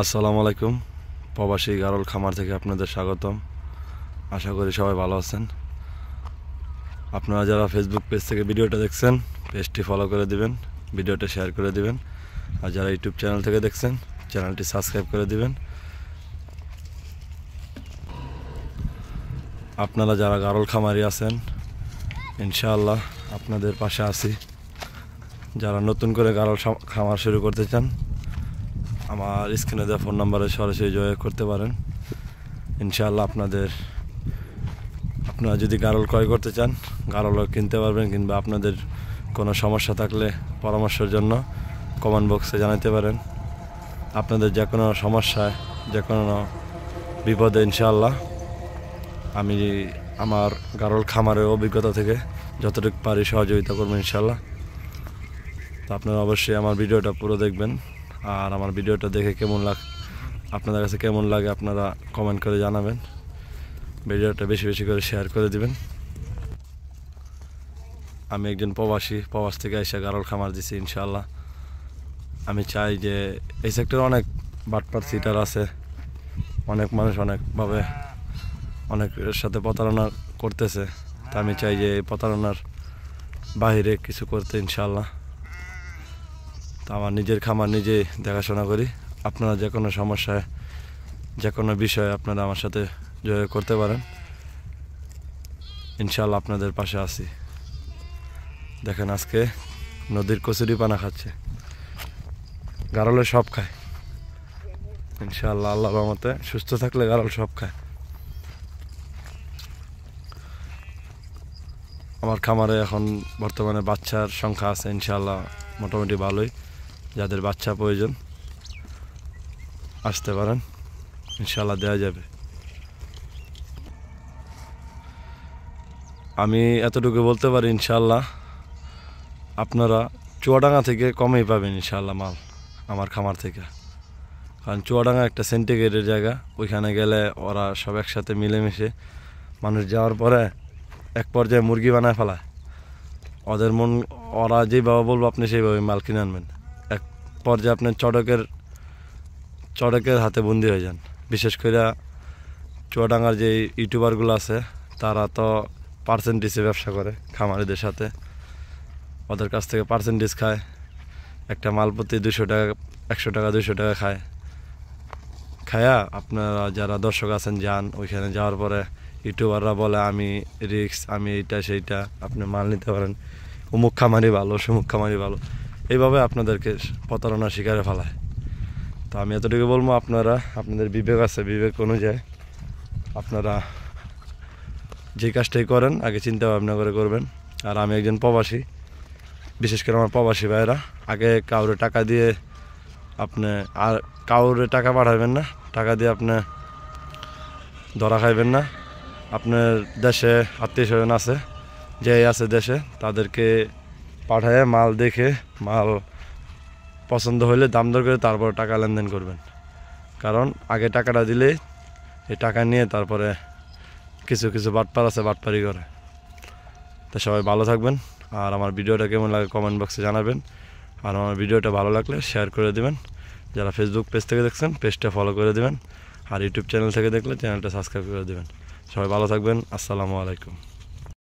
আসসালামু আলাইকুম। প্রবাসী গারল খামার থেকে আপনাদের স্বাগতম। আশা করি সবাই ভালো আছেন। আপনারা যারা ফেসবুক পেজ থেকে ভিডিওটা দেখছেন, পেজটি ফলো করে দিবেন, ভিডিওটা শেয়ার করে দিবেন। আর যারা ইউটিউব চ্যানেল থেকে দেখছেন, চ্যানেলটি সাবস্ক্রাইব করে দিবেন। আপনারা যারা গারল খামারি আছেন, ইনশাআল্লাহ আপনাদের পাশে আছি। যারা নতুন করে গারল খামার শুরু করতে চান, আমার স্ক্রিনে দেওয়া ফোন নাম্বারে সরাসরি যোগাযোগ করতে পারেন। ইনশাআল্লাহ আপনারা যদি গারল ক্রয় করতে চান, গারলও কিনতে পারবেন, কিংবা আপনাদের কোনো সমস্যা থাকলে পরামর্শের জন্য কমেন্ট বক্সে জানাতে পারেন। আপনাদের যে কোনো সমস্যায়, যে কোনো বিপদে ইনশাআল্লাহ আমি আমার গারল খামারের অভিজ্ঞতা থেকে যতটুকু পারি সহযোগিতা করবো ইনশাআল্লাহ। তো আপনারা অবশ্যই আমার ভিডিওটা পুরো দেখবেন। আর আমার ভিডিওটা দেখে আপনাদের কাছে কেমন লাগে আপনারা কমেন্ট করে জানাবেন। ভিডিওটা বেশি বেশি করে শেয়ার করে দিবেন। আমি একজন প্রবাস থেকে এসে গারল খামার দিছি ইনশাআল্লাহ। আমি চাই যে এই সেক্টরে অনেক বাটপার সিটার আছে, অনেক মানুষ অনেকভাবে অনেকের সাথে প্রতারণা করতেছে। তা আমি চাই যে এই প্রতারণার বাহিরে কিছু করতে ইনশাআল্লাহ। তা আমার নিজের খামার নিজে দেখাশোনা করি। আপনারা যে কোনো সমস্যায়, যে কোনো বিষয়ে আপনারা আমার সাথে যোগাযোগ করতে পারেন। ইনশাআল্লাহ আপনাদের পাশে আছি। দেখেন আজকে নদীর কচুরি পানা খাচ্ছে, গারলে সব খায় ইনশাআল্লাহ। আল্লাহর রহমতে সুস্থ থাকলে গারল সব খায়। আমার খামারে এখন বর্তমানে বাচ্চার সংখ্যা আছে ইনশাআল্লাহ মোটামুটি ভালোই। যাদের বাচ্চা প্রয়োজন আসতে পারেন, ইনশাআল্লাহ দেওয়া যাবে। আমি এতটুকু বলতে পারি ইনশাআল্লাহ আপনারা চুয়াডাঙ্গা থেকে কমেই পাবেন ইনশাআল্লাহ মাল আমার খামার থেকে। কারণ চুয়াডাঙ্গা একটা সেন্টিগ্রেডের জায়গা, ওইখানে গেলে ওরা সব একসাথে মিলেমিশে মানুষ যাওয়ার পরে এক পর্যায়ে মুরগি বানায় ফেলায়। ওরা যেভাবে বলবো আপনি সেইভাবে মাল কিনে আনবেন। এক পর্যায়ে আপনি চড়কের হাতে বন্দি হয়ে যান। বিশেষ করে চুয়াডাঙ্গার যে ইউটিউবারগুলো আছে, তারা তো পার্সেন্টেজে ব্যবসা করে খামারিদের সাথে। ওদের কাছ থেকে পার্সেন্টেজ খায়, একটা মাল প্রতি 200 টাকা, 100 টাকা, 200 টাকা খায়া আপনারা যারা দর্শক আছেন যান, ওইখানে যাওয়ার পরে ইউটিউবাররা বলে আমি রিক্স, আমি এইটা সেইটা, আপনি মাল নিতে পারেন, অমুক খামারি ভালো, সমুক খামারি ভালো, এইভাবে আপনাদেরকে প্রতারণার শিকারে ফেলায়। তো আমি এতটুকু বলবো, আপনাদের বিবেক আছে, বিবেক অনুযায়ী আপনারা যে কাজটাই করেন আগে চিন্তা ভাবনা করে করবেন। আর আমি একজন প্রবাসী, বিশেষ করে আমার প্রবাসী ভাইয়েরা, আগে কাউরে টাকা দিয়ে আর কাউরে টাকা পাঠাবেন না, টাকা দিয়ে আপনি ধরা খাইবেন না। আপনার দেশে আত্মীয় স্বজন আছে, যে আছে দেশে, তাদেরকে পাঠায় মাল দেখে, মাল পছন্দ হলে দাম দর করে তারপর টাকা লেনদেন করবেন। কারণ আগে টাকাটা দিলে এই টাকা নিয়ে তারপরে কিছু বাটপার আছে, বাটপারি করে। তো সবাই ভালো থাকবেন। আর আমার ভিডিওটা কেমন লাগে কমেন্ট বক্সে জানাবেন। আর আমার ভিডিওটা ভালো লাগলে শেয়ার করে দিবেন। যারা ফেসবুক পেজ থেকে দেখছেন, পেজটা ফলো করে দিবেন। আর ইউটিউব চ্যানেল থেকে দেখলে চ্যানেলটা সাবস্ক্রাইব করে দিবেন। সবাই ভালো থাকবেন। আসসালামু আলাইকুম।